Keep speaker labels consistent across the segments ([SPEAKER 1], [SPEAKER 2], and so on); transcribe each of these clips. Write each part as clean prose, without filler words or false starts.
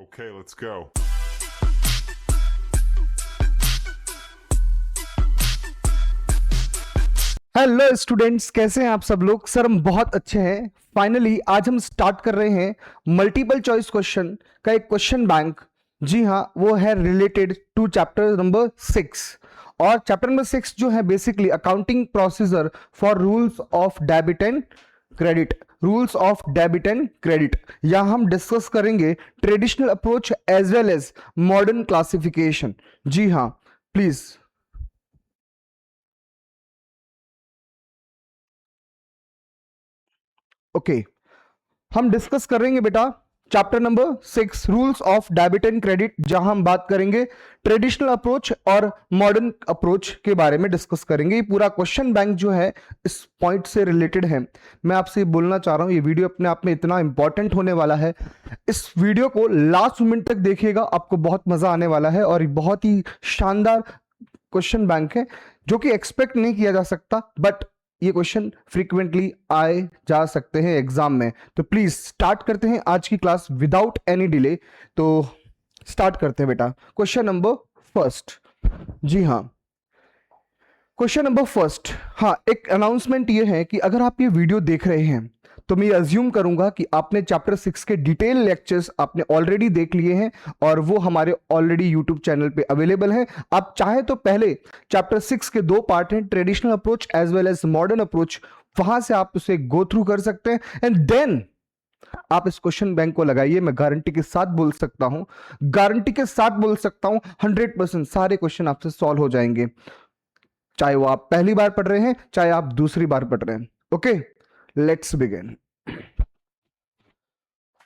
[SPEAKER 1] Okay, let's go.
[SPEAKER 2] Hello students, कैसे हैं आप सब लोग। सर हम बहुत अच्छे हैं। फाइनली आज हम स्टार्ट कर रहे हैं मल्टीपल चॉइस क्वेश्चन का एक क्वेश्चन बैंक। जी हाँ, वो है रिलेटेड टू चैप्टर नंबर 6। और चैप्टर नंबर 6 जो है basically accounting procedure for rules of debit and credit. Rules of debit and credit यहां हम डिस्कस करेंगे traditional approach as well as modern classification. जी हाँ, प्लीज। ओके, हम डिस्कस करेंगे बेटा chapter number 6 rules of debit and credit, जहां हम बात करेंगे ट्रेडिशनल अप्रोच और मॉडर्न अप्रोच के बारे में डिस्कस करेंगे। ये पूरा क्वेश्चन बैंक जो है इस पॉइंट से रिलेटेड है। मैं आपसे बोलना चाह रहा हूं, ये वीडियो अपने आप में इतना इंपॉर्टेंट होने वाला है। इस वीडियो को लास्ट मोमेंट तक देखिएगा, आपको बहुत मजा आने वाला है। और बहुत ही शानदार क्वेश्चन बैंक है जो कि एक्सपेक्ट नहीं किया जा सकता, बट ये क्वेश्चन फ्रीक्वेंटली आए जा सकते हैं एग्जाम में। तो प्लीज स्टार्ट करते हैं आज की क्लास विदाउट एनी डिले। तो स्टार्ट करते हैं बेटा क्वेश्चन नंबर फर्स्ट। जी हाँ, क्वेश्चन नंबर फर्स्ट। हाँ, एक अनाउंसमेंट ये है कि अगर आप ये वीडियो देख रहे हैं तो मैं अज्यूम करूंगा कि आपने चैप्टर 6 के डिटेल लेक्चर्स आपने ऑलरेडी देख लिए हैं और वो हमारे ऑलरेडी यूट्यूब चैनल पे अवेलेबल हैं। आप चाहे तो पहले चैप्टर 6 के 2 पार्ट हैं, traditional approach as well as modern approach, वहां से आप उसे गो थ्रू कर सकते हैं एंड देन आप इस क्वेश्चन बैंक को लगाइए। मैं गारंटी के साथ बोल सकता हूं, गारंटी के साथ बोल सकता हूं 100% सारे क्वेश्चन आपसे सॉल्व हो जाएंगे, चाहे वो आप पहली बार पढ़ रहे हैं चाहे आप दूसरी बार पढ़ रहे हैं। Okay, let's begin.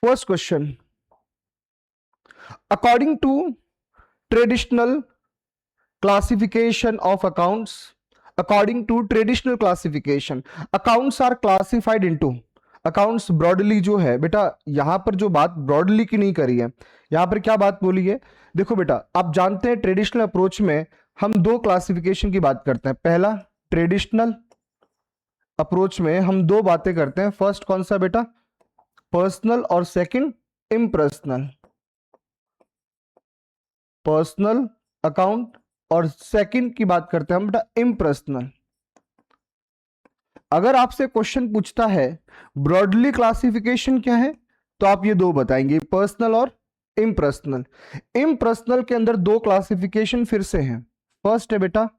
[SPEAKER 2] First question, according to traditional classification of accounts, according to traditional classification accounts are classified into accounts broadly। जो है बेटा यहां पर जो बात ब्रॉडली की नहीं करी है, यहां पर क्या बात बोली है। देखो बेटा, आप जानते हैं ट्रेडिशनल अप्रोच में हम 2 क्लासिफिकेशन की बात करते हैं। पहला, ट्रेडिशनल अप्रोच में हम 2 बातें करते हैं। फर्स्ट कौन सा बेटा, पर्सनल, और सेकंड इम्पर्सनल। पर्सनल अकाउंट और सेकंड की बात करते हैं हम बेटा इम्पर्सनल। अगर आपसे क्वेश्चन पूछता है ब्रॉडली क्लासिफिकेशन क्या है, तो आप ये 2 बताएंगे, पर्सनल और इम्पर्सनल। इम्पर्सनल के अंदर 2 क्लासिफिकेशन फिर से हैं। फर्स्ट है बेटा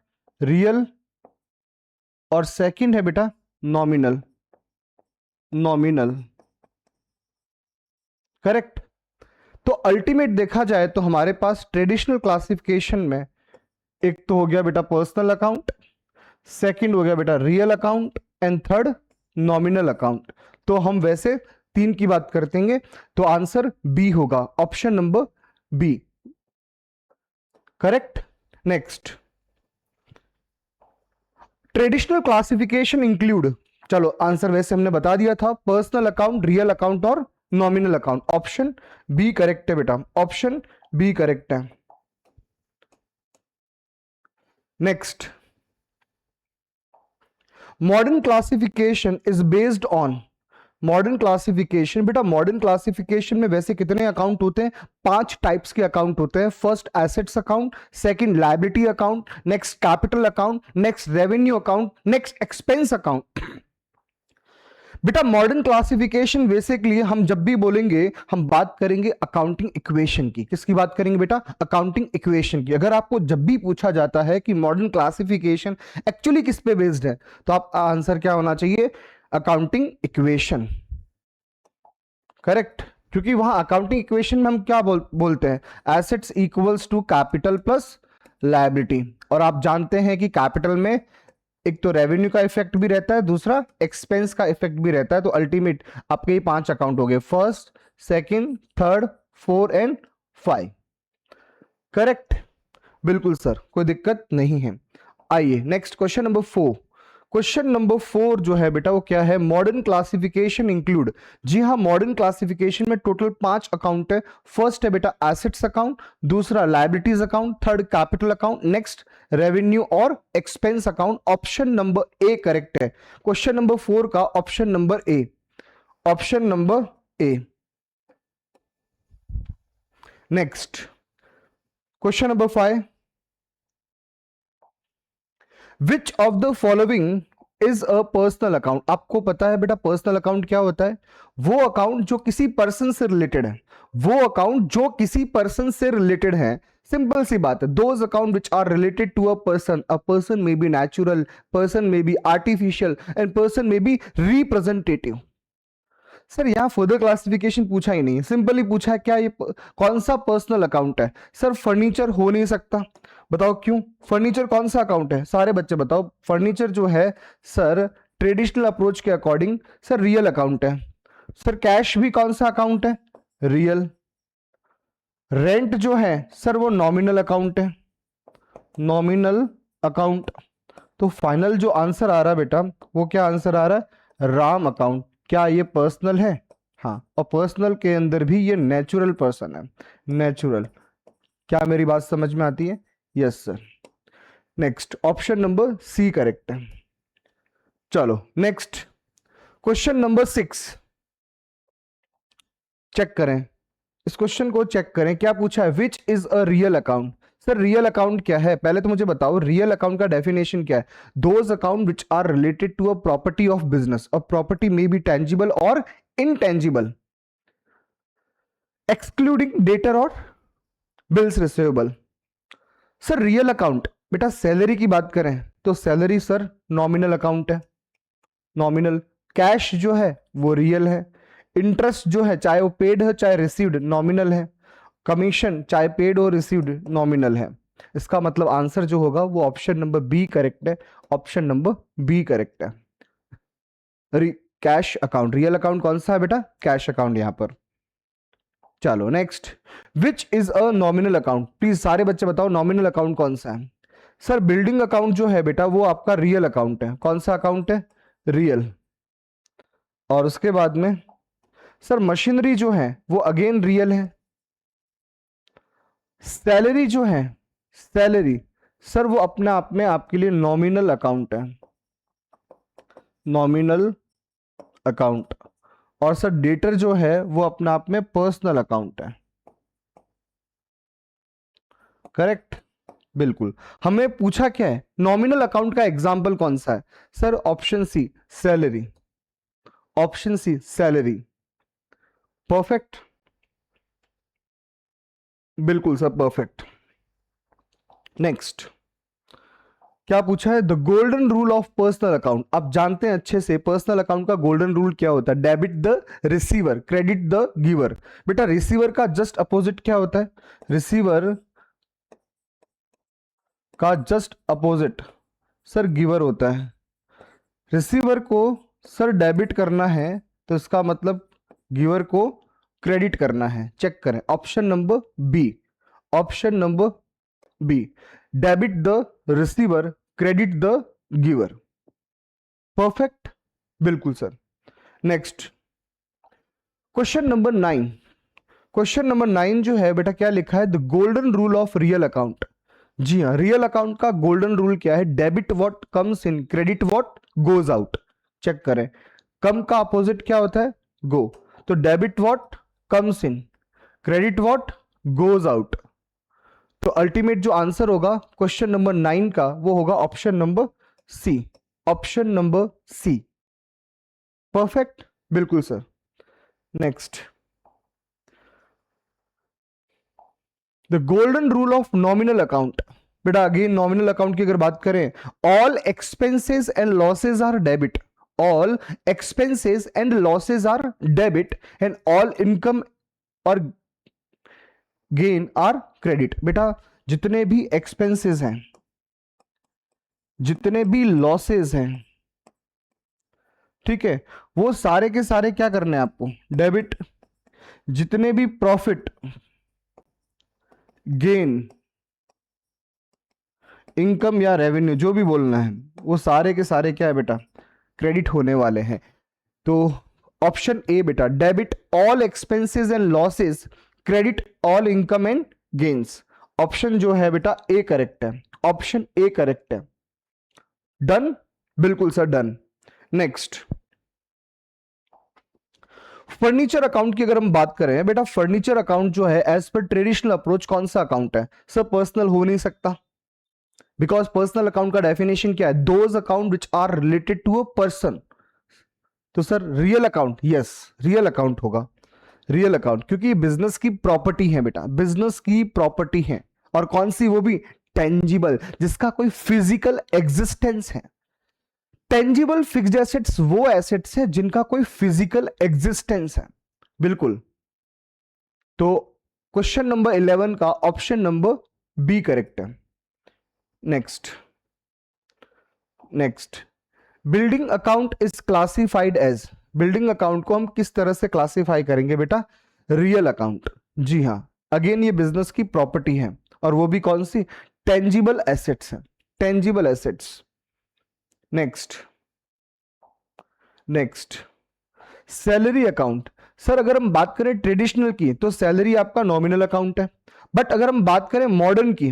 [SPEAKER 2] रियल और सेकंड है बेटा नॉमिनल। Nominal, correct. तो अल्टीमेट देखा जाए तो हमारे पास ट्रेडिशनल क्लासिफिकेशन में एक तो हो गया बेटा पर्सनल अकाउंट, सेकंड हो गया बेटा real account and third nominal account. तो हम वैसे 3 की बात करते हैं, तो आंसर बी होगा, option number B, correct. Next, traditional classification include, चलो आंसर वैसे हमने बता दिया था, पर्सनल अकाउंट, रियल अकाउंट और nominal account. Option B correct है बेटा, ऑप्शन बी करेक्ट है। Next, modern classification is based on, modern classification बेटा, मॉडर्न क्लासिफिकेशन में वैसे कितने अकाउंट होते हैं, 5 टाइप्स के अकाउंट होते हैं। First assets account, second liability account, next capital account, next revenue account, next expense account. बेटा मॉडर्न क्लासिफिकेशन बेसिकली हम जब भी बोलेंगे हम बात करेंगे अकाउंटिंग इक्वेशन की। किसकी बात करेंगे बेटा, अकाउंटिंग इक्वेशन की। अगर आपको जब भी पूछा जाता है कि मॉडर्न क्लासिफिकेशन एक्चुअली किस पे बेस्ड है, तो आपका आंसर क्या होना चाहिए, अकाउंटिंग इक्वेशन, करेक्ट। क्योंकि वहां अकाउंटिंग इक्वेशन में हम क्या बोलते हैं, assets equals to capital plus liability. और आप जानते हैं कि कैपिटल में एक तो रेवेन्यू का इफेक्ट भी रहता है, दूसरा एक्सपेंस का इफेक्ट भी रहता है। तो अल्टीमेट आपके ये 5 अकाउंट हो गए, first, second, third, 4 and 5, correct. बिल्कुल सर, कोई दिक्कत नहीं है। आइए next question number 4। Question number 4 जो है बेटा वो क्या है, मॉडर्न क्लासिफिकेशन इंक्लूड। जी हाँ, मॉडर्न क्लासिफिकेशन में टोटल 5 अकाउंट है। फर्स्ट है बेटा एसेट्स अकाउंट, दूसरा liabilities account, third capital account, next revenue और expense account. Option number A correct है। क्वेश्चन नंबर 4 का option number A, option number A. Next question number 5, which of the following is a personal account. आपको पता है बेटा personal account क्या होता है? वो अकाउंट जो किसी पर्सन से रिलेटेड है, वो अकाउंट जो किसी पर्सन से रिलेटेड है। सिंपल सी बात है, those account which are related to a person may be natural, person may be artificial and person may be representative. Sir यहां फर्दर क्लासिफिकेशन पूछा ही नहीं, सिंपली पूछा है क्या ये कौन सा पर्सनल अकाउंट है। सर फर्नीचर हो नहीं सकता, बताओ क्यों? फर्नीचर कौन सा अकाउंट है? सारे बच्चे बताओ। फर्नीचर जो है सर ट्रेडिशनल अप्रोच के अकॉर्डिंग सर रियल अकाउंट है। सर कैश भी कौन सा अकाउंट है? रियल। रेंट जो है सर वो नॉमिनल अकाउंट है, नॉमिनल अकाउंट। तो फाइनल जो आंसर आ रहा है बेटा वो क्या आंसर आ रहा है? राम अकाउंट। क्या ये पर्सनल है? हाँ, और पर्सनल के अंदर भी ये नेचुरल पर्सन है, नेचुरल। क्या मेरी बात समझ में आती है? Yes sir. Next option number C correct है। चलो नेक्स्ट क्वेश्चन नंबर 6 चेक करें, इस क्वेश्चन को चेक करें। क्या पूछा है? Which is a real account. Sir real account क्या है? पहले तो मुझे बताओ रियल अकाउंट का डेफिनेशन क्या है? Those account which are related to a property of business. A property may be tangible और इनटेंजिबल, एक्सक्लूडिंग डेटर और bills receivable. Sir real account बेटा सैलरी की बात करें तो सैलरी सर नॉमिनल अकाउंट है, नॉमिनल। कैश जो है वो रियल है। इंटरेस्ट जो है चाहे वो पेड है चाहे रिसीव्ड नॉमिनल है। कमीशन चाहे पेड हो रिसीव्ड नॉमिनल है। इसका मतलब आंसर जो होगा वो ऑप्शन नंबर बी करेक्ट है, ऑप्शन नंबर बी करेक्ट है। कैश अकाउंट, रियल अकाउंट कौन सा है बेटा? कैश अकाउंट यहां पर। चलो next, which is a nominal account. Please सारे बच्चे बताओ नॉमिनल अकाउंट कौन सा है? सर बिल्डिंग अकाउंट जो है बेटा वो आपका रियल अकाउंट है। कौन सा अकाउंट है? रियल। और उसके बाद में सर मशीनरी जो है वो अगेन रियल है। सैलरी जो है, सैलरी सर वो अपने आप में आपके लिए नॉमिनल अकाउंट है, नॉमिनल अकाउंट। और सर डेटर जो है वो अपने आप में पर्सनल अकाउंट है। करेक्ट, बिल्कुल। हमें पूछा क्या है? नॉमिनल अकाउंट का एग्जाम्पल कौन सा है? Sir option C salary, option C salary. Perfect, बिल्कुल सर परफेक्ट। नेक्स्ट क्या पूछा है? The golden rule of personal account. आप जानते हैं अच्छे से पर्सनल अकाउंट का गोल्डन रूल क्या होता है? Debit the receiver, credit the giver. बेटा रिसीवर का जस्ट अपोजिट क्या होता है? रिसीवर का जस्ट अपोजिट सर गिवर होता है। रिसीवर को सर डेबिट करना है तो इसका मतलब गिवर को क्रेडिट करना है। चेक करें option number B, option number B, debit the receiver credit the giver. Perfect, बिल्कुल sir. Next question number 9, question number 9 जो है बेटा क्या लिखा है? The golden rule of real account. जी हाँ, रियल अकाउंट का गोल्डन रूल क्या है? Debit what comes in, credit what goes out. Check करें, कम का अपोजिट क्या होता है? गो। तो debit what comes in, credit what goes out. तो अल्टीमेट जो आंसर होगा क्वेश्चन नंबर 9 का वो होगा option number C, option number C. Perfect, बिल्कुल sir. Next the golden rule of nominal account. बेटा अगेन नॉमिनल अकाउंट की अगर बात करें, all expenses and losses are debit, all expenses and losses are debit and all income और gain are credit. बेटा जितने भी एक्सपेंसेस हैं, जितने भी लॉसेज हैं, ठीक है, वो सारे के सारे क्या करने हैं आपको? डेबिट। जितने भी प्रॉफिट, गेन, इनकम या रेवेन्यू जो भी बोलना है वो सारे के सारे क्या है बेटा? क्रेडिट होने वाले हैं। तो ऑप्शन ए बेटा, debit all expenses and losses, credit all income and gains. Option जो है बेटा ए करेक्ट है, ऑप्शन ए करेक्ट है। डन, बिल्कुल sir done. Next furniture account की अगर हम बात करें बेटा, फर्नीचर अकाउंट जो है एज पर ट्रेडिशनल अप्रोच कौन सा अकाउंट है सर? पर्सनल हो नहीं सकता, बिकॉज पर्सनल अकाउंट का डेफिनेशन क्या है? Those account which are related to a person. तो sir real account, yes real account होगा, रियल अकाउंट, क्योंकि बिजनेस की प्रॉपर्टी है बेटा, बिजनेस की प्रॉपर्टी है। और कौन सी? वो भी टेंजिबल, जिसका कोई फिजिकल एग्जिस्टेंस है। टेंजिबल फिक्स्ड एसेट्स वो एसेट्स है जिनका कोई फिजिकल एग्जिस्टेंस है, बिल्कुल। तो क्वेश्चन नंबर 11 का ऑप्शन नंबर बी करेक्ट है। Next, next, building account is classified as, building account को हम किस तरह से क्लासिफाई करेंगे बेटा? Real account. जी हां, अगेन ये बिजनेस की प्रॉपर्टी है, और वो भी कौन सी? टेंजिबल एसेट्स है, tangible assets. Next, next, salary account. Sir अगर हम बात करें ट्रेडिशनल की तो सैलरी आपका नॉमिनल अकाउंट है, बट अगर हम बात करें मॉडर्न की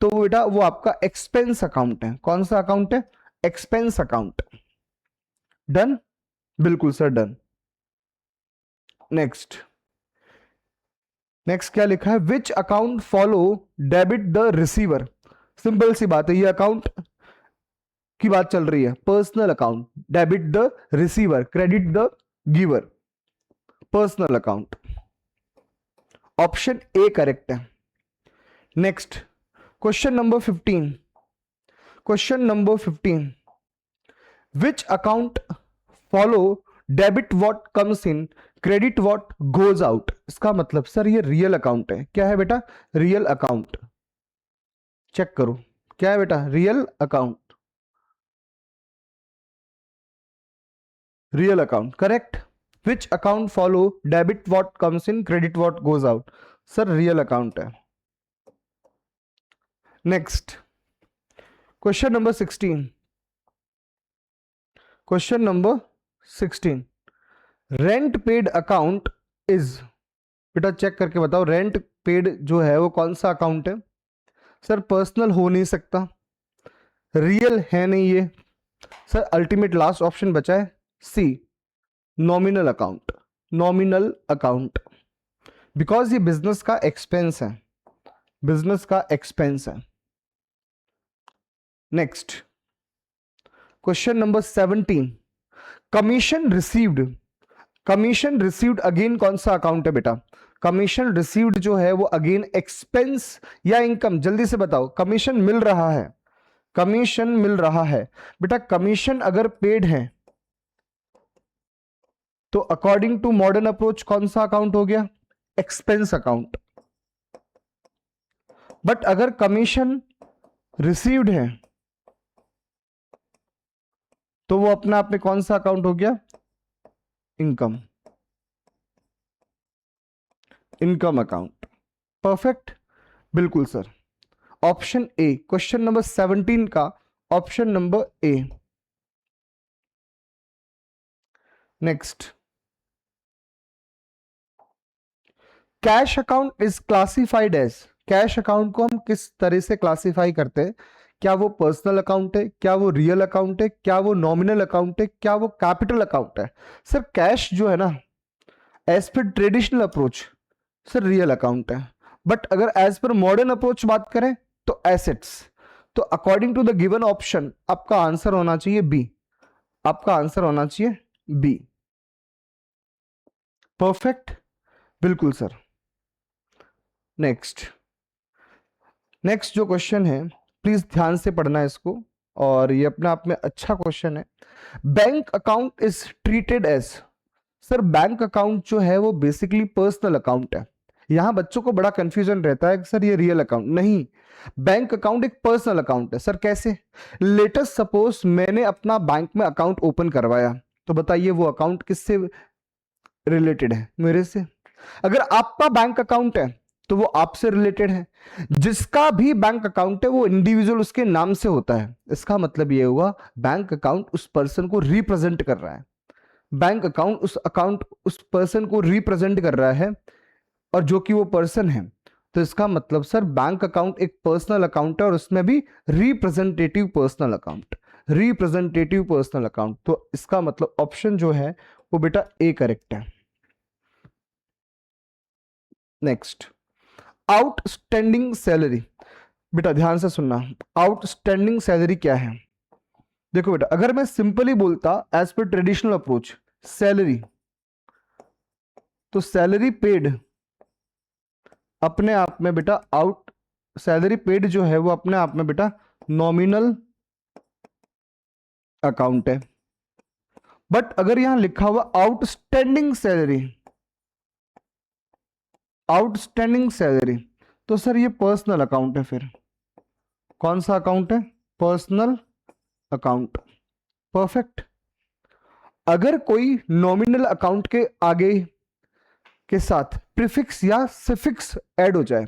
[SPEAKER 2] तो बेटा वो आपका एक्सपेंस अकाउंट है। कौन सा अकाउंट है? Expense account. डन, बिल्कुल सर डन। नेक्स्ट, नेक्स्ट क्या लिखा है? Which account follow debit the receiver. Simple सी बात है, ये अकाउंट की बात चल रही है, personal account, debit the receiver, credit the giver, personal account. Option A correct है। Next, question number 15, question number 15, which account follow debit what comes in, credit what goes out. इसका मतलब सर ये real account है। क्या है बेटा? Real account. Check करो क्या है बेटा? Real account, real account correct. Which account follow debit what comes in, credit what goes out. Sir real account है। Next, question number 16, question number 16, rent paid account is, बेटा check करके बताओ, rent paid जो है वो कौन सा account है? सर पर्सनल हो नहीं सकता, रियल है नहीं ये। सर अल्टीमेट लास्ट ऑप्शन बचा है C, nominal account, nominal account, because ये बिजनेस का एक्सपेंस है, बिजनेस का एक्सपेंस है। Next, question number 17, commission received, commission received again कौन सा अकाउंट है बेटा? कमीशन रिसीव्ड जो है वो अगेन एक्सपेंस या इनकम? जल्दी से बताओ, कमीशन मिल रहा है, कमीशन मिल रहा है बेटा, कमीशन अगर पेड है तो अकॉर्डिंग टू मॉडर्न अप्रोच कौन सा अकाउंट हो गया? Expense account. बट अगर कमीशन रिसीव्ड है तो वो अपने आप में कौन सा अकाउंट हो गया? Income, income account. परफेक्ट, बिल्कुल sir. Option A, question number 17 का option number A. Next, cash account is classified as, cash account को हम किस तरह से क्लासिफाई करते हैं? क्या वो पर्सनल अकाउंट है, क्या वो रियल अकाउंट है, क्या वो नॉमिनल अकाउंट है, क्या वो कैपिटल अकाउंट है? सर कैश जो है ना, as per traditional approach sir real account है, बट अगर एज पर मॉडर्न अप्रोच बात करें तो एसेट्स। तो according to the given option आपका आंसर होना चाहिए बी, आपका आंसर होना चाहिए बी। परफेक्ट, बिल्कुल सर। नेक्स्ट, नेक्स्ट जो क्वेश्चन है प्लीज ध्यान से पढ़ना है इसको, और ये अपने आप में अच्छा क्वेश्चन है। Bank account is treated as, sir bank account जो है वो बेसिकली पर्सनल अकाउंट है। यहां बच्चों को बड़ा कंफ्यूजन रहता है कि सर ये रियल अकाउंट नहीं, बैंक अकाउंट एक पर्सनल अकाउंट है। सर कैसे? लेटेस्ट सपोज मैंने अपना बैंक में अकाउंट ओपन करवाया, तो बताइए वो अकाउंट किससे रिलेटेड है? मेरे से। अगर आपका बैंक अकाउंट है तो वो आपसे रिलेटेड है। जिसका भी बैंक अकाउंट है वो इंडिविजुअल उसके नाम से होता है। इसका मतलब ये हुआ बैंक अकाउंट उस पर्सन को रिप्रेजेंट कर रहा है, बैंक अकाउंट उस पर्सन को रिप्रेजेंट कर रहा है, और जो कि वो पर्सन है। तो इसका मतलब सर बैंक अकाउंट एक पर्सनल अकाउंट है, और उसमें भी representative personal account, representative personal account. तो इसका मतलब ऑप्शन जो है वो बेटा ए करेक्ट है। Next, outstanding salary. बेटा ध्यान से सुनना, आउटस्टैंडिंग सैलरी क्या है? देखो बेटा, अगर मैं सिंपली बोलता as per traditional approach salary, तो सैलरी पेड अपने आप में बेटा सैलरी पेड जो है वो अपने आप में बेटा नॉमिनल अकाउंट है। बट अगर यहां लिखा हुआ आउटस्टैंडिंग सैलरी, आउटस्टैंडिंग सैलरी, तो सर ये पर्सनल अकाउंट है। फिर कौन सा अकाउंट है? Personal account. परफेक्ट। अगर कोई नॉमिनल अकाउंट के आगे के साथ प्रीफिक्स या सफिक्स ऐड हो जाए,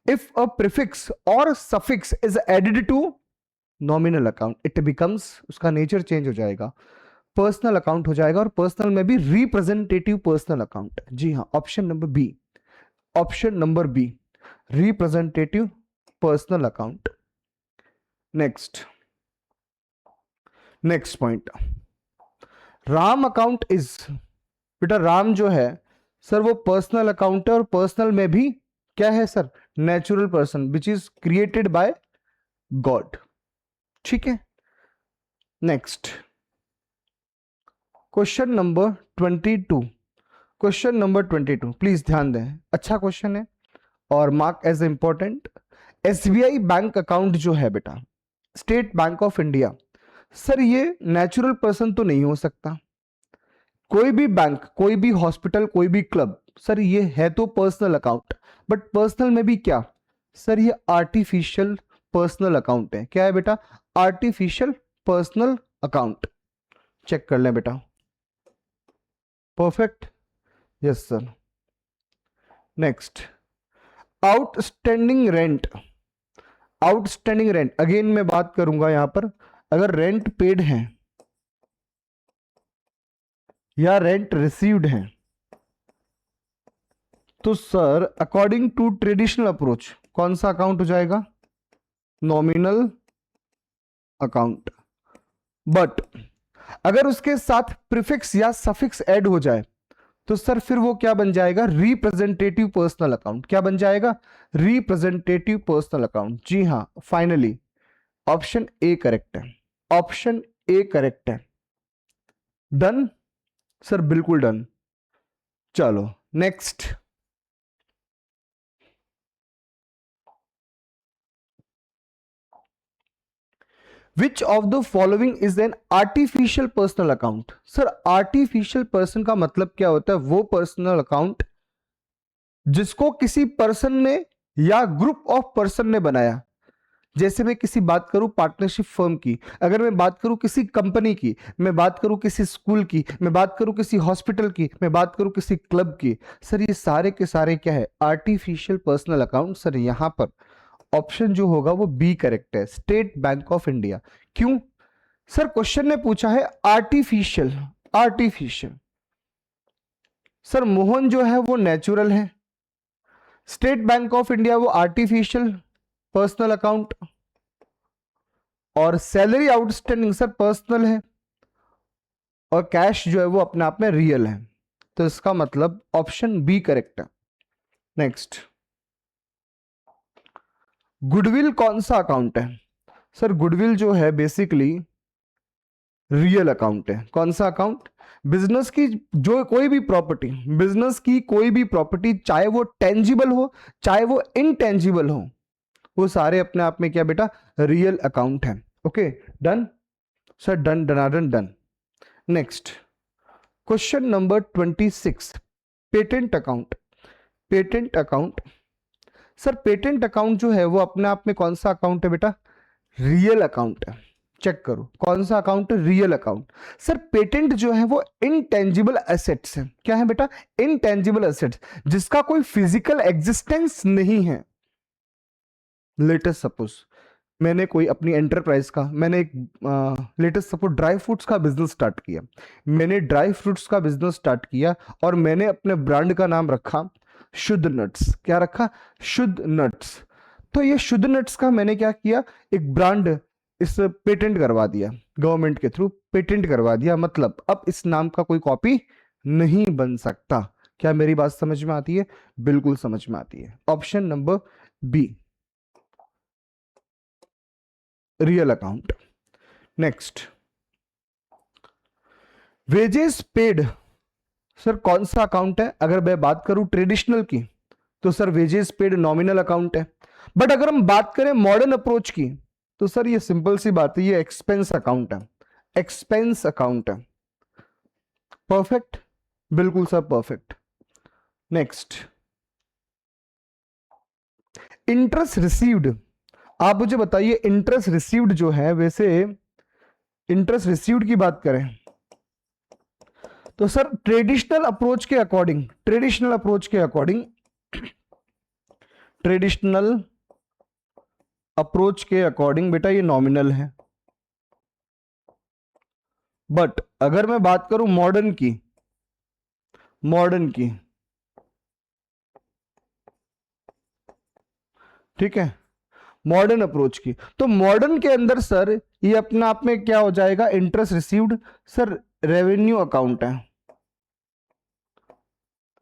[SPEAKER 2] इफ अ प्रीफिक्स और suffix is added to nominal account, it becomes, उसका नेचर चेंज हो जाएगा, पर्सनल अकाउंट हो जाएगा, और पर्सनल में भी रिप्रेजेंटेटिव पर्सनल अकाउंट। जी हाँ, option number B, option number B, representative personal account. Next, next point, Ram account is, बेटा राम जो है सर वो पर्सनल अकाउंट है, और पर्सनल में भी क्या है sir? Natural person which is created by God. ठीक है। Next, question number 22, question number 22 please ध्यान दें, अच्छा क्वेश्चन है और mark as important. SBI bank account जो है बेटा, State Bank of India, sir ये नेचुरल पर्सन तो नहीं हो सकता। कोई भी बैंक, कोई भी हॉस्पिटल, कोई भी क्लब, सर ये है तो पर्सनल अकाउंट, बट पर्सनल में भी क्या सर? ये आर्टिफिशियल पर्सनल अकाउंट है। क्या है बेटा? Artificial personal account. चेक कर लें बेटा। Perfect, yes sir. Next, outstanding rent. Outstanding rent, again मैं बात करूंगा यहां पर, अगर रेंट पेड है या रेंट रिसीव्ड है, तो sir according to traditional approach कौन सा अकाउंट हो जाएगा? Nominal account. बट अगर उसके साथ प्रीफिक्स या सफिक्स ऐड हो जाए, तो सर फिर वो क्या बन जाएगा? Representative personal account. क्या बन जाएगा? Representative personal account. जी हां, फाइनली ऑप्शन ए करेक्ट है, ऑप्शन ए करेक्ट है। डन सर, बिल्कुल डन। चलो next, which of the following is an artificial personal account? Sir artificial person का मतलब क्या होता है? वो पर्सनल अकाउंट जिसको किसी पर्सन ने या ग्रुप ऑफ पर्सन ने बनाया। जैसे मैं किसी बात करूं पार्टनरशिप फर्म की, अगर मैं बात करूं किसी कंपनी की, मैं बात करूं किसी स्कूल की, मैं बात करूं किसी हॉस्पिटल की, मैं बात करूं किसी क्लब की, सर ये सारे के सारे क्या है? Artificial personal account. सर यहां पर ऑप्शन जो होगा वो बी करेक्ट है, स्टेट बैंक ऑफ इंडिया। क्यों सर? क्वेश्चन ने पूछा है आर्टिफिशियल, आर्टिफिशियल। सर मोहन जो है वो नेचुरल है, स्टेट बैंक ऑफ इंडिया वो आर्टिफिशियल पर्सनल अकाउंट, और सैलरी आउटस्टैंडिंग सर पर्सनल है, और कैश जो है वो अपने आप में रियल है। तो इसका मतलब ऑप्शन बी करेक्ट है। नेक्स्ट, गुडविल कौन सा अकाउंट है? सर गुडविल जो है बेसिकली रियल अकाउंट है। कौन सा अकाउंट? बिजनेस की जो कोई भी प्रॉपर्टी, बिजनेस की कोई भी प्रॉपर्टी, चाहे वो टेंजिबल हो चाहे वो इनटेंजिबल हो, वो सारे अपने आप में क्या बेटा? रियल अकाउंट है। ओके डन सर, डन डनाडन done. Next, question number 26, patent account. Patent account, sir patent account जो है वो अपने आप में कौन सा अकाउंट है बेटा? रियल अकाउंट है। चेक करो कौन सा अकाउंट है? Real account. सर पेटेंट जो है वो इनटेंजिबल एसेट्स है। क्या है बेटा? इनटेंजिबल एसेट्स, जिसका कोई फिजिकल एग्जिस्टेंस नहीं है। लेटेस्ट सपोज मैंने कोई अपनी एंटरप्राइज का, मैंने एक लेटेस्ट सपोज ड्राई फ्रूट्स का बिजनेस स्टार्ट किया, मैंने ड्राई फ्रूट्स का बिजनेस स्टार्ट किया, और मैंने अपने ब्रांड का नाम रखा शुद्ध नट्स। क्या रखा? शुद्ध नट्स। तो ये शुद्ध नट्स का मैंने क्या किया? एक ब्रांड इस पेटेंट करवा दिया, गवर्नमेंट के थ्रू पेटेंट करवा दिया। मतलब अब इस नाम का कोई कॉपी नहीं बन सकता। क्या मेरी बात समझ में आती है? बिल्कुल समझ में आती है। Option number B, real account. Next, wages paid, sir कौन सा अकाउंट है? अगर मैं बात करूं ट्रेडिशनल की तो sir wages paid nominal account है, बट अगर हम बात करें मॉडर्न अप्रोच की तो सर ये सिंपल सी बात है, ये एक्सपेंस अकाउंट है, एक्सपेंस अकाउंट है। परफेक्ट, बिल्कुल sir perfect. Next, interest received, आप मुझे बताइए इंटरेस्ट रिसीव्ड जो है, वैसे इंटरेस्ट रिसीव्ड की बात करें तो सर ट्रेडिशनल अप्रोच के अकॉर्डिंग, ट्रेडिशनल अप्रोच के अकॉर्डिंग, ट्रेडिशनल अप्रोच के अकॉर्डिंग बेटा ये नॉमिनल है। बट अगर मैं बात करूं मॉडर्न की, मॉडर्न की, ठीक है, मॉडर्न अप्रोच की, तो मॉडर्न के अंदर सर ये अपने आप में क्या हो जाएगा? Interest received, sir revenue account है,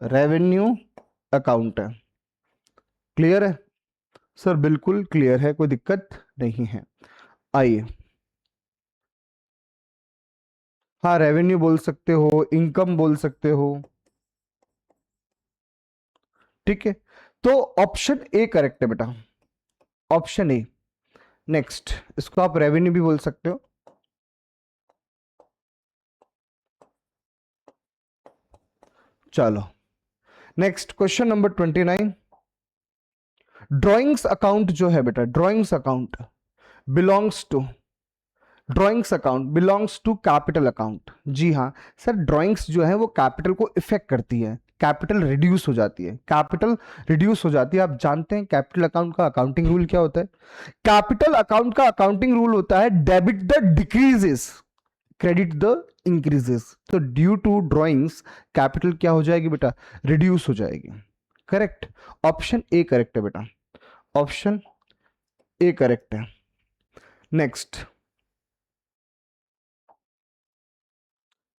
[SPEAKER 2] रेवेन्यू अकाउंट है। क्लियर है सर? बिल्कुल क्लियर है, कोई दिक्कत नहीं है। आइए, हाँ रेवेन्यू बोल सकते हो, इनकम बोल सकते हो, ठीक है। तो ऑप्शन ए करेक्ट है बेटा, ऑप्शन ए। नेक्स्ट, इसको आप रेवेन्यू भी बोल सकते हो। चलो next, question number 29। Drawings account जो है बेटा, drawings account belongs to, drawings account belongs to capital account. जी हाँ सर, ड्राइंग्स जो है वो कैपिटल को इफेक्ट करती है, कैपिटल रिड्यूस हो जाती है, कैपिटल रिड्यूस हो जाती है। आप जानते हैं कैपिटल अकाउंट का अकाउंटिंग रूल क्या होता है? कैपिटल अकाउंट का अकाउंटिंग रूल होता है debit the decreases, credit the increases. तो ड्यू टू ड्राइंग्स कैपिटल क्या हो जाएगी बेटा? रिड्यूस हो जाएगी। करेक्ट, ऑप्शन ए करेक्ट है बेटा, ऑप्शन ए करेक्ट है। Next,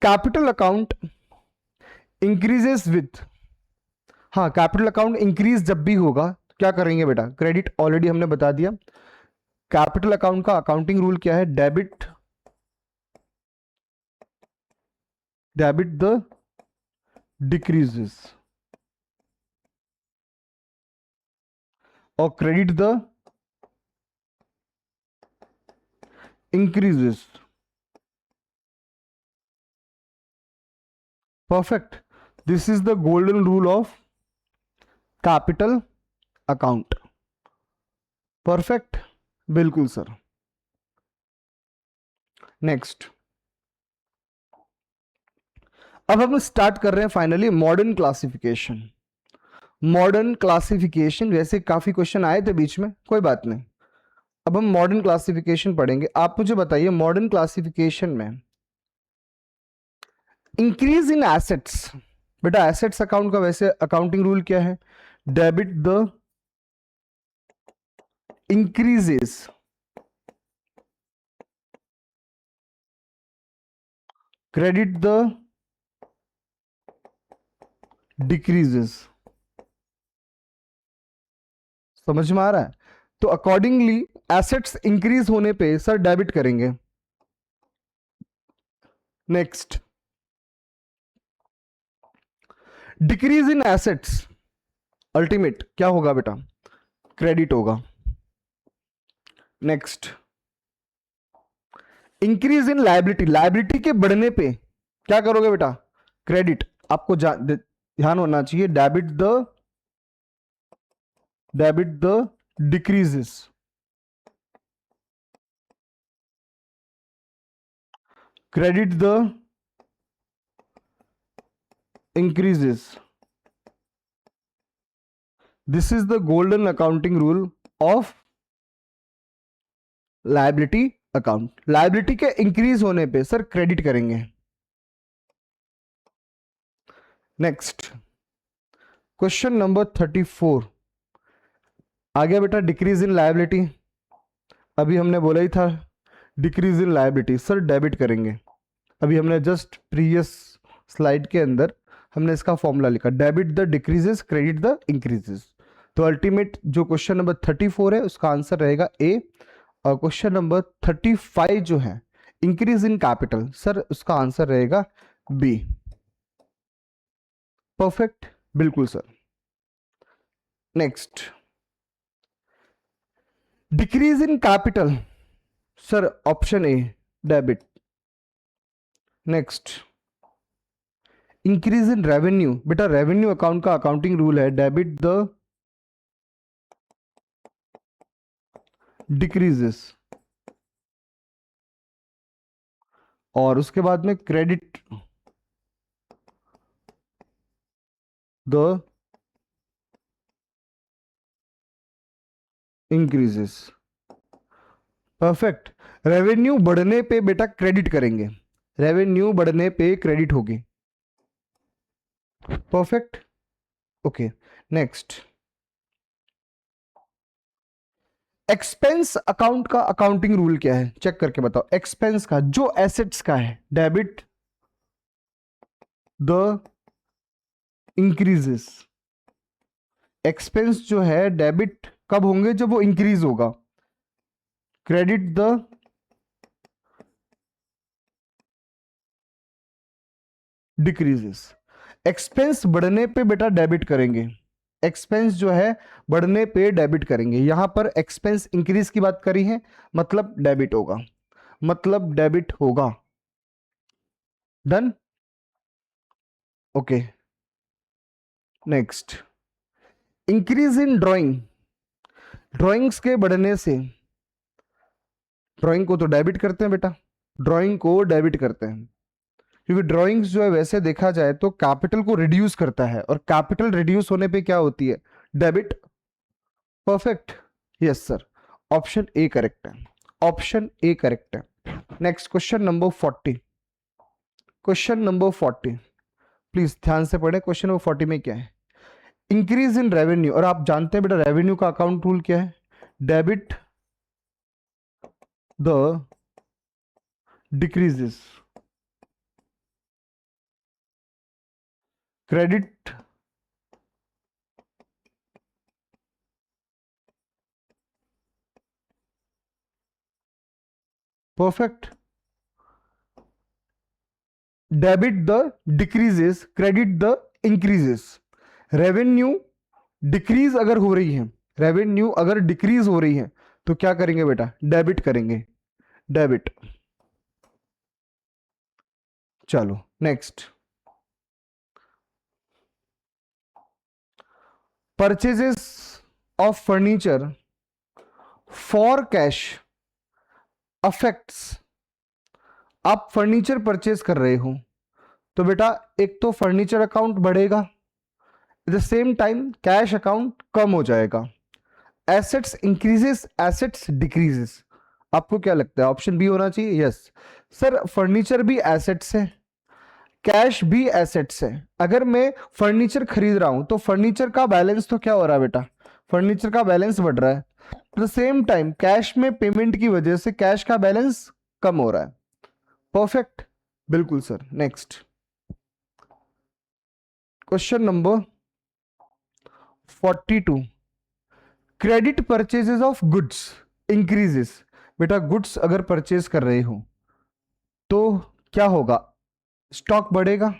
[SPEAKER 2] capital account increases with, हाँ कैपिटल अकाउंट इंक्रीज जब भी होगा तो क्या करेंगे बेटा? क्रेडिट, ऑलरेडी हमने बता दिया। कैपिटल अकाउंट का अकाउंटिंग रूल क्या है? डेबिट, डेबिट द डिक्रीजेस और credit the increases. Perfect, this is the golden rule of capital account. Perfect, बिल्कुल सर। नेक्स्ट, अब हम स्टार्ट कर रहे हैं finally modern classification. Modern classification, वैसे काफी क्वेश्चन आए थे बीच में, कोई बात नहीं। अब हम मॉडर्न क्लासिफिकेशन पढ़ेंगे। आप मुझे बताइए मॉडर्न क्लासिफिकेशन में इंक्रीज इन एसेट्स, बेटा एसेट्स अकाउंट का वैसे अकाउंटिंग रूल क्या है? Debit the increases, credit the decreases. समझ में आ रहा है? तो अकॉर्डिंगली एसेट्स इंक्रीज होने पे सर डेबिट करेंगे। Next, decrease in assets ultimate क्या होगा बेटा? क्रेडिट होगा। Next, increase in liability, liability के बढ़ने पे क्या करोगे बेटा? क्रेडिट। आपको ध्यान होना चाहिए, debit the decreases, credit the increases. This is the golden accounting rule of liability account. Liability के इंक्रीज होने पे सर क्रेडिट करेंगे। नेक्स्ट, क्वेश्चन नंबर 34 आ गया बेटा, डिक्रीज इन लायबिलिटी। अभी हमने बोला ही था decrease in liability sir debit करेंगे। अभी हमने जस्ट प्रीवियस स्लाइड के अंदर हमने इसका फॉर्मूला लिखा, debit the decreases credit the increases. तो अल्टीमेट जो क्वेश्चन नंबर 34 है उसका आंसर रहेगा ए, और क्वेश्चन नंबर 35 जो है इंक्रीज इन कैपिटल, सर उसका आंसर रहेगा बी। परफेक्ट, बिल्कुल sir. Next, decrease in capital, sir option A debit. Next, increase in revenue, बेटा रेवेन्यू अकाउंट का अकाउंटिंग रूल है डेबिट द डिक्रीजेस, और उसके बाद में credit the increases. Perfect, revenue बढ़ने पे बेटा क्रेडिट करेंगे, रेवेन्यू बढ़ने पे क्रेडिट होगी। Perfect, okay. Next, expense account का अकाउंटिंग रूल क्या है, चेक करके बताओ। एक्सपेंस का जो एसेट्स का है डेबिट द इंक्रीजेस, एक्सपेंस जो है डेबिट कब होंगे, जब वो इंक्रीज होगा। क्रेडिट द डिक्रीजेस, एक्सपेंस बढ़ने पे बेटा डेबिट करेंगे, एक्सपेंस जो है बढ़ने पे डेबिट करेंगे। यहां पर एक्सपेंस इंक्रीज की बात करी है, मतलब डेबिट होगा, मतलब डेबिट होगा। Done, okay. Next, increase in drawing, drawings के बढ़ने से, ड्राइंग को तो डेबिट करते हैं बेटा, ड्राइंग को डेबिट करते हैं, क्योंकि ड्राइंग्स जो है वैसे देखा जाए तो कैपिटल को रिड्यूस करता है, और कैपिटल रिड्यूस होने पे क्या होती है, debit. Perfect, yes sir, option A correct है, ऑप्शन ए करेक्ट है। Next question number 40, question number 40 please ध्यान से पढ़े। क्वेश्चन नंबर 40 में क्या है, इंक्रीज इन रेवेन्यू, और आप जानते हैं बेटा रेवेन्यू का अकाउंट रूल क्या है, debit the decreases credit perfect, debit the decreases credit the increases. Revenue decrease अगर हो रही है, रेवेन्यू अगर डिक्रीज हो रही है तो क्या करेंगे बेटा, डेबिट करेंगे, डेबिट। चलो next, purchases of furniture for cash affects, आप फर्नीचर परचेज कर रहे हो तो बेटा एक तो फर्नीचर अकाउंट बढ़ेगा, at the same time cash account कम हो जाएगा। एसेट्स इंक्रीजेस एसेट्स डिक्रीजेस, आपको क्या लगता है, ऑप्शन बी होना चाहिए। यस सर, फर्नीचर भी एसेट्स है, कैश भी एसेट्स है। अगर मैं फर्नीचर खरीद रहा हूं तो फर्नीचर का बैलेंस तो क्या हो रहा है बेटा, फर्नीचर का बैलेंस बढ़ रहा है। Eight the same time cash में पेमेंट की वजह से कैश का बैलेंस कम हो रहा है। परफेक्ट, बिल्कुल sir. Next, question number 42, credit purchases of goods increases, बेटा गुड्स अगर परचेज कर रहे हो तो क्या होगा, स्टॉक बढ़ेगा,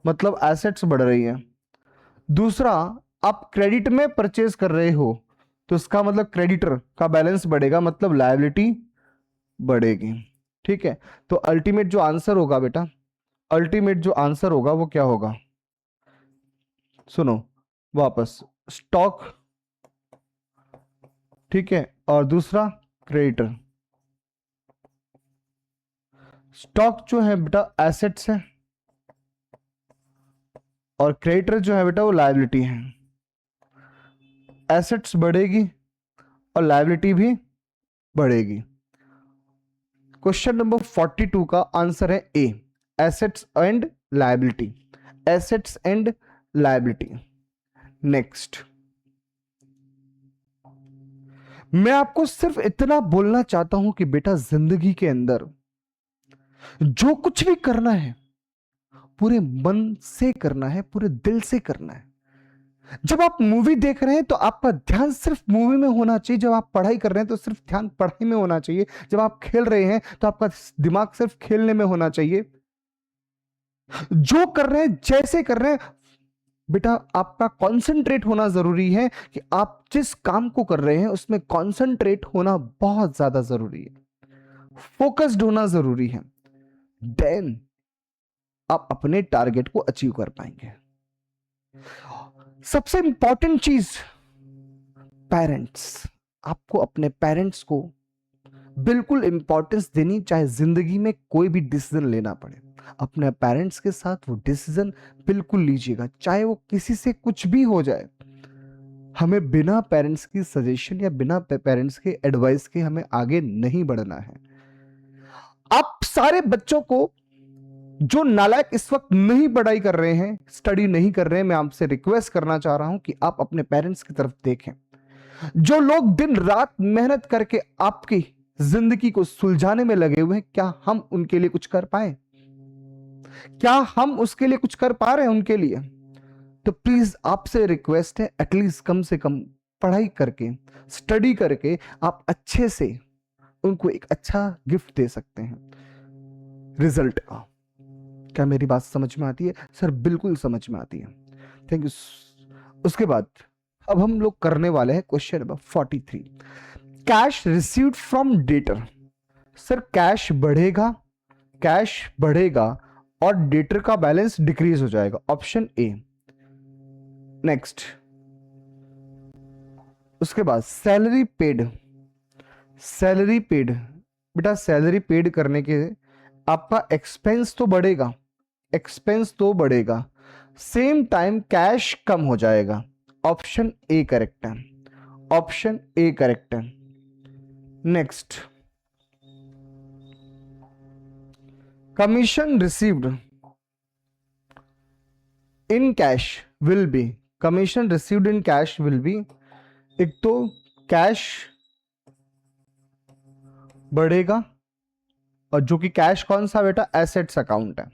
[SPEAKER 2] मतलब एसेट्स बढ़ रही है। दूसरा, आप क्रेडिट में परचेज कर रहे हो तो इसका मतलब क्रेडिटर का बैलेंस बढ़ेगा, मतलब लायबिलिटी बढ़ेगी। ठीक है, तो अल्टीमेट जो आंसर होगा बेटा, अल्टीमेट जो आंसर होगा वो क्या होगा, सुनो वापस, स्टॉक, ठीक है, और दूसरा क्रेडिटर। स्टॉक जो है बेटा एसेट्स है, और क्रेडिटर जो है बेटा वो लायबिलिटी है। एसेट्स बढ़ेगी और लायबिलिटी भी बढ़ेगी। क्वेश्चन नंबर 42 का आंसर है A, assets and liability, assets and liability. Next, मैं आपको सिर्फ इतना बोलना चाहता हूं कि बेटा जिंदगी के अंदर जो कुछ भी करना है पूरे मन से करना है, पूरे दिल से करना है। जब आप मूवी देख रहे हैं तो आपका ध्यान सिर्फ मूवी में होना चाहिए, जब आप पढ़ाई कर रहे हैं तो सिर्फ ध्यान पढ़ाई में होना चाहिए, जब आप खेल रहे हैं तो आपका दिमाग सिर्फ खेलने में होना चाहिए। जो कर रहे हैं, जैसे कर रहे हैं बेटा, आपका कंसंट्रेट होना जरूरी है कि आप जिस काम को कर रहे हैं उसमें कंसंट्रेट होना बहुत ज्यादा जरूरी है, फोकस्ड होना जरूरी है। देन आप अपने टारगेट को अचीव कर पाएंगे। सबसे इंपॉर्टेंट चीज, पेरेंट्स। आपको अपने पेरेंट्स को बिल्कुल इंपॉर्टेंस देनी, चाहे जिंदगी में कोई भी डिसीजन लेना पड़े, अपने पेरेंट्स के साथ वो डिसीजन बिल्कुल लीजिएगा, चाहे वो किसी से कुछ भी हो जाए। हमें बिना पेरेंट्स की सजेशन या बिना पेरेंट्स के एडवाइस के हमें आगे नहीं बढ़ना है। आप सारे बच्चों को जो नालायक इस वक्त नहीं पढ़ाई कर रहे हैं, स्टडी नहीं कर रहे हैं, मैं आपसे रिक्वेस्ट करना चाह रहा हूं कि आप अपने पेरेंट्स की तरफ देखें। जो लोग दिन रात मेहनत करके आपकी जिंदगी को सुलझाने में लगे हुए हैं, क्या हम उनके लिए कुछ कर पाए? क्या हम उसके लिए कुछ कर पा रहे हैं उनके लिए? तो प्लीज आपसे रिक्वेस्ट है, एटलीस्ट कम से कम पढ़ाई करके, स्टडी करके आप अच्छे से उनको एक अच्छा गिफ्ट दे सकते हैं रिजल्ट का। क्या मेरी बात समझ में आती है? सर बिल्कुल समझ में आती है, थैंक यू। उसके बाद अब हम लोग करने वाले हैं question number 43, cash received from debtor. Sir cash बढ़ेगा और डेटर का बैलेंस डिक्रीज हो जाएगा, ऑप्शन ए। नेक्स्ट, उसके बाद सैलरी पेड। बेटा सैलरी पेड करने के आपका एक्सपेंस तो बढ़ेगा, सेम टाइम कैश कम हो जाएगा, ऑप्शन ए करेक्ट है। Next, commission received in cash will be, एक तो कैश बढ़ेगा, और जो कि कैश कौन सा बेटा, एसेट्स अकाउंट है।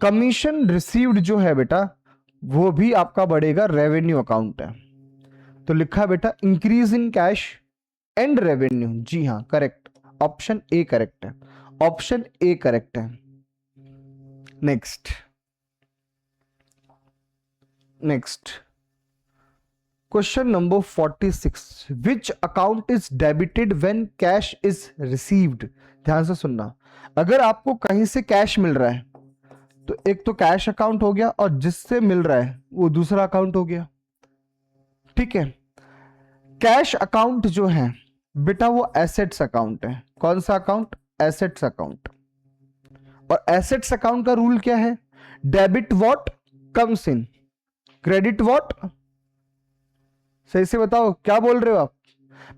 [SPEAKER 2] कमीशन रिसीव्ड जो है बेटा वो भी आपका बढ़ेगा, रेवेन्यू अकाउंट है। तो लिखा बेटा increase in cash and revenue, जी हां करेक्ट, ऑप्शन ए करेक्ट है। Next question number 46, which account is debited when cash is received. ध्यान से सुनना, अगर आपको कहीं से कैश मिल रहा है तो एक तो कैश अकाउंट हो गया, और जिससे मिल रहा है वो दूसरा अकाउंट हो गया, ठीक है। कैश अकाउंट जो है बेटा वो एसेट्स अकाउंट है। कौन सा अकाउंट? Assets account. और एसेट्स अकाउंट का रूल क्या है? Debit what comes in, credit what. सही से बताओ क्या बोल रहे हो आप?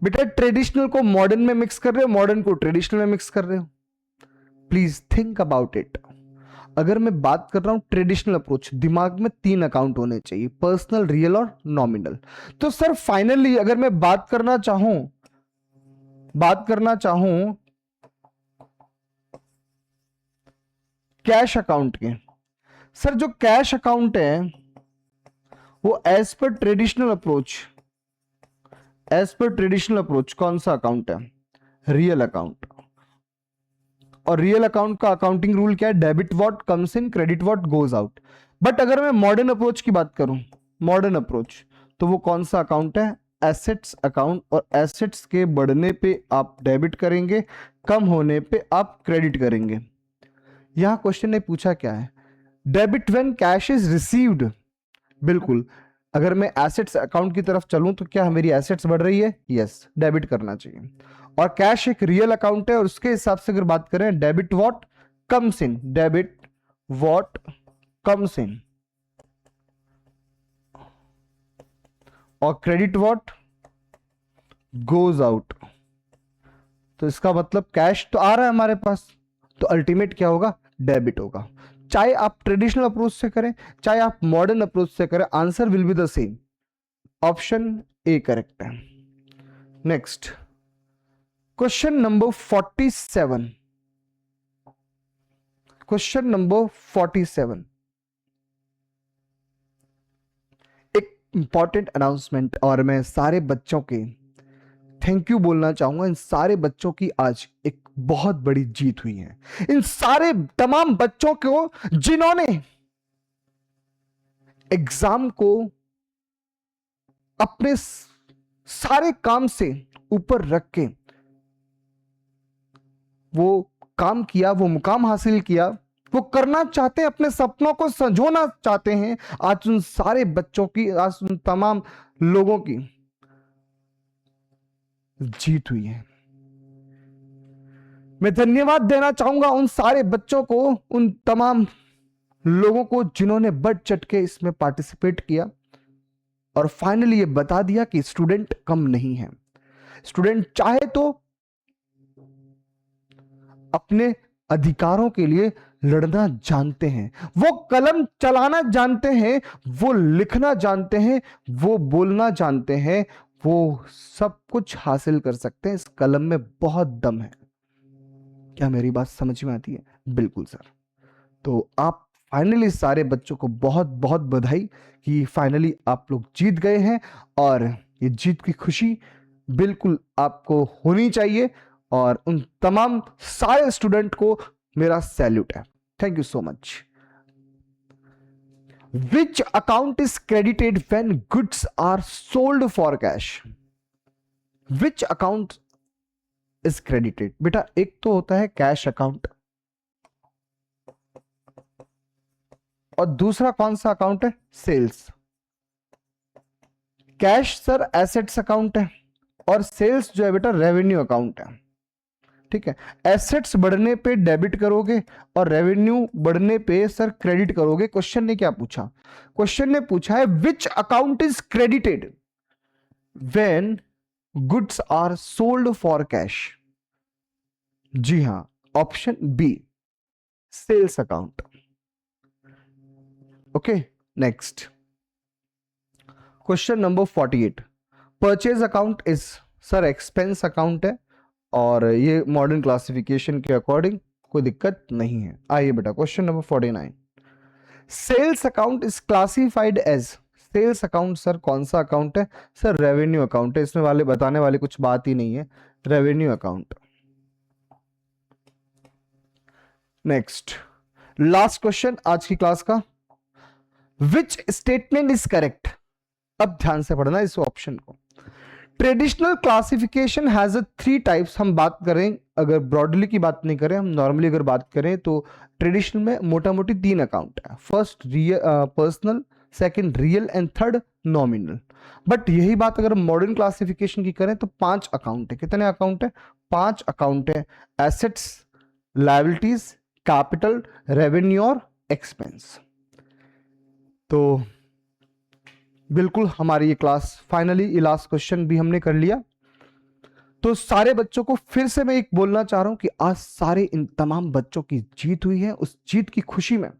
[SPEAKER 2] बेटा ट्रेडिशनल को मॉडर्न में मिक्स कर रहे हो, मॉडर्न को ट्रेडिशनल में मिक्स कर रहे हो। Please think about it. अगर मैं बात कर रहा हूं ट्रेडिशनल अप्रोच, दिमाग में 3 अकाउंट होने चाहिए, पर्सनल, रियल और नॉमिनल। तो सर फाइनली अगर मैं बात करना चाहूं कैश अकाउंट के, सर जो कैश अकाउंट है वो एज पर ट्रेडिशनल अप्रोच कौन सा अकाउंट है? Real account. और रियल अकाउंट का अकाउंटिंग रूल क्या है? Debit what comes in, credit what goes out. But अगर मैं मॉडर्न अप्रोच की बात करूं, मॉडर्न अप्रोच, तो वो कौन सा अकाउंट है? Assets account. और एसेट्स के बढ़ने पे आप डेबिट करेंगे, कम होने पे आप क्रेडिट करेंगे। यहां क्वेश्चन ने पूछा क्या है? Debit when cash is received. बिल्कुल, अगर मैं एसेट्स अकाउंट की तरफ चलूं तो क्या मेरी एसेट्स बढ़ रही है? यस, डेबिट करना चाहिए। और कैश एक रियल अकाउंट है, और उसके हिसाब से अगर बात करें डेबिट व्हाट कम्स इन, और क्रेडिट व्हाट गोज आउट। तो इसका मतलब कैश तो आ रहा है हमारे पास, तो अल्टीमेट क्या होगा? डेबिट होगा। चाहे आप ट्रेडिशनल अप्रोच से करें, चाहे आप मॉडर्न अप्रोच से करें, answer will be the same, option A correct है। Next question number 47, important announcement, और मैं सारे बच्चों के थैंक यू बोलना चाहूंगा। इन सारे बच्चों की आज एक बहुत बड़ी जीत हुई है। इन सारे तमाम बच्चों को जिन्होंने एग्जाम को अपने सारे काम से ऊपर रख के वो काम किया, वो मुकाम हासिल किया, वो करना चाहते हैं, अपने सपनों को संजोना चाहते हैं। आज उन सारे बच्चों की, आज उन तमाम लोगों की जीत हुई है। मैं धन्यवाद देना चाहूंगा उन सारे बच्चों को, उन तमाम लोगों को जिन्होंने बढ़ चढ़ के इसमें पार्टिसिपेट किया और फाइनली ये बता दिया कि स्टूडेंट कम नहीं है। स्टूडेंट चाहे तो अपने अधिकारों के लिए लड़ना जानते हैं, वो कलम चलाना जानते हैं, वो लिखना जानते हैं, वो बोलना जानते हैं, वो सब कुछ हासिल कर सकते हैं। इस कलम में बहुत दम है। क्या मेरी बात समझ में आती है? बिल्कुल सर। तो आप फाइनली सारे बच्चों को बहुत बहुत बधाई कि फाइनली आप लोग जीत गए हैं, और ये जीत की खुशी बिल्कुल आपको होनी चाहिए। और उन तमाम सारे स्टूडेंट को मेरा सैल्यूट है। Thank you so much. Which account is credited when goods are sold for cash? Which account is credited? बेटा एक तो होता है कैश अकाउंट, और दूसरा कौन सा अकाउंट है? Sales. Cash sir assets account है, और सेल्स जो है बेटा रेवेन्यू अकाउंट है। ठीक है, एसेट्स बढ़ने पे डेबिट करोगे और रेवेन्यू बढ़ने पे सर क्रेडिट करोगे। क्वेश्चन ने क्या पूछा? क्वेश्चन ने पूछा है which account is credited when goods are sold for cash? जी हां, option B, sales account. Okay, next question number 48। Purchase account is sir expense account है, और ये मॉडर्न क्लासिफिकेशन के अकॉर्डिंग कोई दिक्कत नहीं है। आइए बेटा question number 49। Sales account is classified as? Sales account sir कौन सा अकाउंट है? सर रेवेन्यू अकाउंट है। इसमें वाले बताने वाले कुछ बात ही नहीं है, revenue account. Next last question आज की क्लास का। Which statement is correct? अब ध्यान से पढ़ना इस ऑप्शन को। Traditional classification has 3 types. हम बात करें, अगर ब्रॉडली की बात नहीं करें, हम नॉर्मली अगर बात करें तो ट्रेडिशनल में मोटा मोटी 3 अकाउंट है। First personal, second real, and third nominal. But यही बात अगर मॉडर्न क्लासिफिकेशन की करें तो 5 अकाउंट है। कितने अकाउंट है? 5 अकाउंट है। एसेट्स, लायबिलिटीज, कैपिटल, रेवेन्यू और एक्सपेंस। तो बिल्कुल हमारी ये क्लास फाइनली, ये लास्ट क्वेश्चन भी हमने कर लिया। तो सारे बच्चों को फिर से मैं एक बोलना चाह रहा हूं कि आज सारे इन तमाम बच्चों की जीत हुई है। उस जीत की खुशी में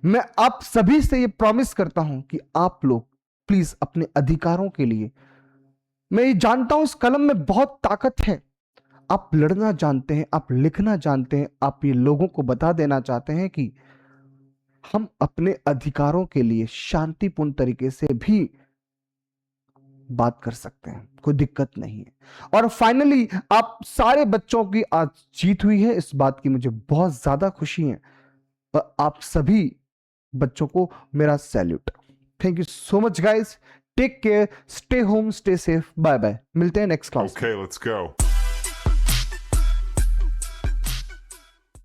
[SPEAKER 2] मैं आप सभी से ये प्रॉमिस करता हूं कि आप लोग प्लीज अपने अधिकारों के लिए, मैं ये जानता हूं इस कलम में बहुत ताकत है, आप लड़ना जानते हैं, आप लिखना जानते हैं, आप ये लोगों को बता देना चाहते हैं कि हम अपने अधिकारों के लिए शांतिपूर्ण तरीके से भी बात कर सकते हैं, कोई दिक्कत नहीं है। और फाइनली आप सारे बच्चों की आज जीत हुई है, इस बात की मुझे बहुत ज्यादा खुशी है। और आप सभी बच्चों को मेरा salute. Thank you so much guys, take care, stay home, stay safe, bye bye. मिलते हैं next class.
[SPEAKER 1] Okay, let's go.